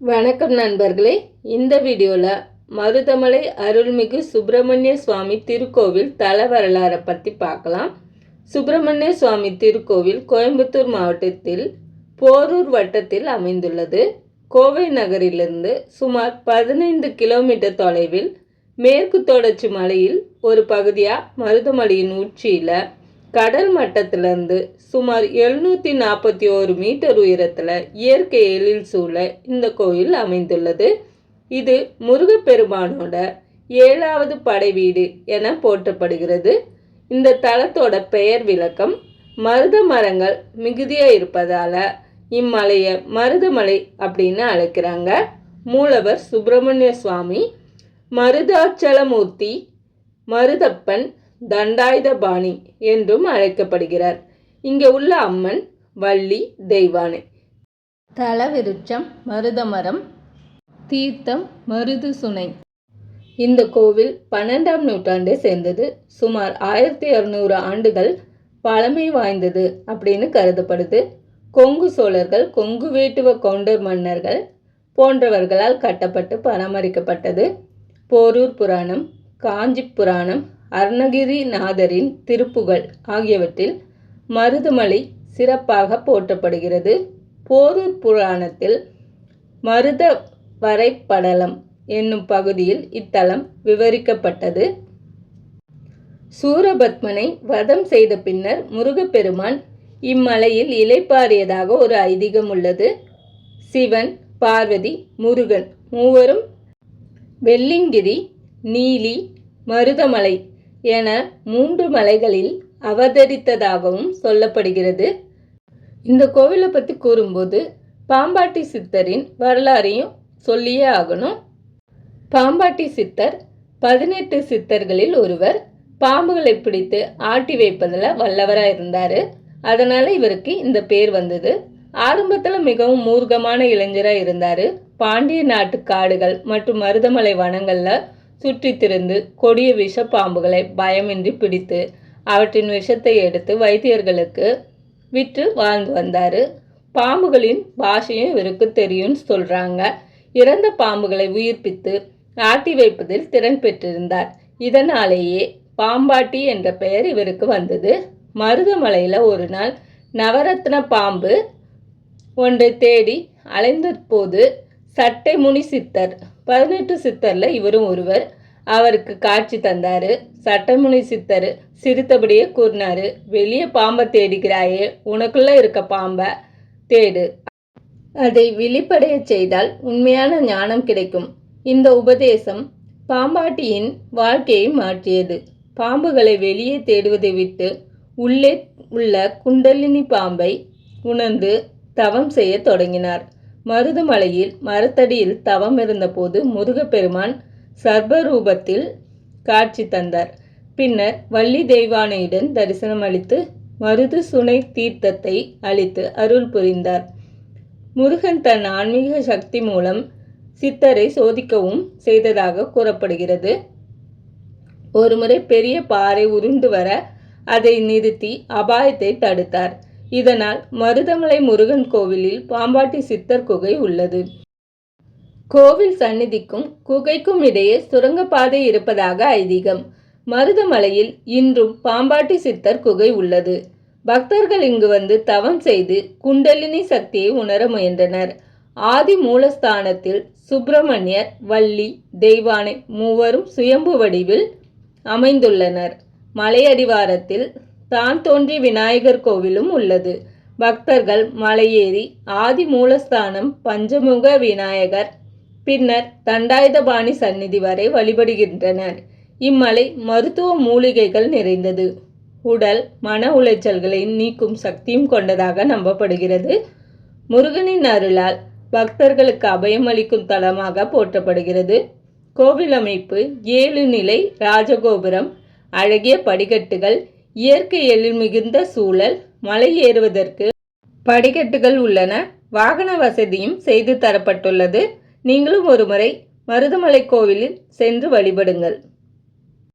வணக்கம் நண்பர்களே. இந்த வீடியோவில் மருதமலை அருள்மிகு சுப்பிரமணிய சுவாமி திருக்கோவில் தல வரலாறை பற்றி பார்க்கலாம். சுப்பிரமணிய சுவாமி திருக்கோவில் கோயம்புத்தூர் மாவட்டத்தில் போரூர் வட்டத்தில் அமைந்துள்ளது. கோவை நகரிலிருந்து சுமார் 15 கிலோமீட்டர் தொலைவில் மேற்கு தொடர்ச்சி மலையில் ஒரு பகுதியாக மருதமலையின் உச்சியில் கடல் மட்டத்திலிருந்து சுமார் 741 மீட்டர் உயரத்தில் இயற்கை எழில் சூழ இந்த கோயில் அமைந்துள்ளது. இது முருகப்பெருமானோட 7வது படை வீடு என போற்றப்படுகிறது. இந்த தலத்தோட பெயர் விளக்கம், மருத மரங்கள் மிகுதியாக இருப்பதால் இம்மலையை மருதமலை அப்படின்னு அழைக்கிறாங்க. மூலவர் சுப்பிரமணிய சுவாமி, மருதாச்சலமூர்த்தி, மருதப்பன், தண்டாயுதபாணி என்றும் அழைக்கப்படுகிறார். இங்கே உள்ள அம்மன் வள்ளி தெய்வானை. தல விருட்சம் மருதமரம், தீர்த்தம் மருது சுனை. இந்த கோவில் 12ஆம் நூற்றாண்டை சேர்ந்தது. சுமார் 1600 ஆண்டுகள் பழமை வாய்ந்தது அப்படின்னு கருதப்படுது. கொங்கு சோழர்கள், கொங்கு வேட்டுவ கவுண்டர் மன்னர்கள் போன்றவர்களால் கட்டப்பட்டு பராமரிக்கப்பட்டது. போரூர் புராணம், காஞ்சி புராணம், அருணகிரிநாதரின் திருப்புகழ் ஆகியவற்றில் மருதமலை சிறப்பாக போற்றப்படுகிறது. போரூர் புராணத்தில் மருத வரைபடலம் என்னும் பகுதியில் இத்தலம் விவரிக்கப்பட்டது. சூரபத்மனை வதம் செய்த பின்னர் முருகப்பெருமான் இம்மலையில் இளைப்பாறியதாக ஒரு ஐதீகம் உள்ளது. சிவன், பார்வதி, முருகன் மூவரும் வெள்ளிங்கிரி, நீலி, மருதமலை என 3 மலைகளில் அவதரித்ததாகவும் சொல்லப்படுகிறது. இந்த கோவிலை பற்றி கூறும்போது பாம்பாட்டி சித்தரின் வரலாறையும் சொல்லியே ஆகணும். பாம்பாட்டி சித்தர் 18 சித்தர்களில் ஒருவர். பாம்புகளை பிடித்து ஆட்டி வைப்பதில் வல்லவராக இருந்தார். அதனால் இவருக்கு இந்த பேர் வந்தது. ஆரம்பத்தில் மிகவும் மூர்க்கமான இளைஞராக இருந்தார். பாண்டிய நாட்டு காடுகள் மற்றும் மருதமலை வனங்களில் சுற்றி திரிந்து கொடிய விஷ பாம்புகளை பயமின்றி பிடித்து அவற்றின் விஷத்தை எடுத்து வைத்தியர்களுக்கு விற்று வாழ்ந்து வந்தார். பாம்புகளின் பாஷையும் இவருக்கு தெரியும்னு சொல்கிறாங்க. இறந்த பாம்புகளை உயிர்ப்பித்து ஆட்டி வைப்பதில் திறன் பெற்றிருந்தார். இதனாலேயே பாம்பாட்டி என்ற பெயர் இவருக்கு வந்தது. மருதமலையில் ஒரு நாள் நவரத்ன பாம்பு ஒன்றை தேடி அலைந்த போது சட்டை முனி சித்தர், 18 சித்தரில் இவரும் ஒருவர், அவருக்கு காட்சி தந்தார். சட்டமுனி சித்தர் சிரித்தபடியே கூறினார், வெளியே பாம்பை தேடிக்கிறாயே, உனக்குள்ளே இருக்க பாம்பை தேடு, அதை வெளிப்படைய செய்தால் உண்மையான ஞானம் கிடைக்கும். இந்த உபதேசம் பாம்பாட்டியின் வாழ்க்கையை மாற்றியது. பாம்புகளை வெளியே தேடுவதை விட்டு உள்ளே உள்ள குண்டலினி பாம்பை உணர்ந்து தவம் செய்ய தொடங்கினார். மருதமலையில் மரத்தடியில் தவம் இருந்தபோது முருகப்பெருமான் சர்வரூபத்தில் காட்சி தந்தார். பின்னர் வள்ளி தெய்வானையுடன் தரிசனம் அளித்து மருது சுனை தீர்த்தத்தை அளித்து அருள் புரிந்தார். முருகன் தன் ஆன்மீக சக்தி மூலம் சித்தரை சோதிக்கவும் செய்ததாக கூறப்படுகிறது. ஒருமுறை பெரிய பாறை உருண்டு வர அதை நிறுத்தி அபாயத்தை தடுத்தார். இதனால் மருதமலை முருகன் கோவிலில் பாம்பாட்டி சித்தர் குகை உள்ளது. கோவில் சந்நிதிக்கும் குகைக்கும் இடையே சுரங்கப்பாதை இருப்பதாக ஐதீகம். மருதமலையில் இன்றும் பாம்பாட்டி சித்தர் குகை உள்ளது. பக்தர்கள் இங்கு வந்து தவம் செய்து குண்டலினி சக்தியை உணர முயன்றனர். ஆதி மூலஸ்தானத்தில் சுப்பிரமணியர், வள்ளி தெய்வானை மூவரும் சுயம்பு வடிவில் அமைந்துள்ளனர். மலையடிவாரத்தில் தான் தோன்றி விநாயகர் கோவிலும் உள்ளது. பக்தர்கள் மலையேறி ஆதி மூலஸ்தானம் பஞ்சமுக விநாயகர், பின்னர் தண்டாயுதபாணி சந்நிதி வரை வழிபடுகின்றனர். இம்மலை மருத்துவ மூலிகைகள் நிறைந்தது. உடல் மன உளைச்சல்களை நீக்கும் சக்தியும் கொண்டதாக நம்பப்படுகிறது. முருகனின் அருளால் பக்தர்களுக்கு அபயம் அளிக்கும் தலமாக போற்றப்படுகிறது. கோவில் அமைப்பு 7 நிலை ராஜகோபுரம், அழகிய படிக்கட்டுகள், இயற்கை எழில் மிகுந்த சூழல், மலை ஏறுவதற்கு படிக்கட்டுகள் உள்ளன. வாகன வசதியும் செய்து தரப்பட்டுள்ளது. நீங்களும் ஒருமுறை மருதமலை கோவிலில் சென்று வழிபடுங்கள்.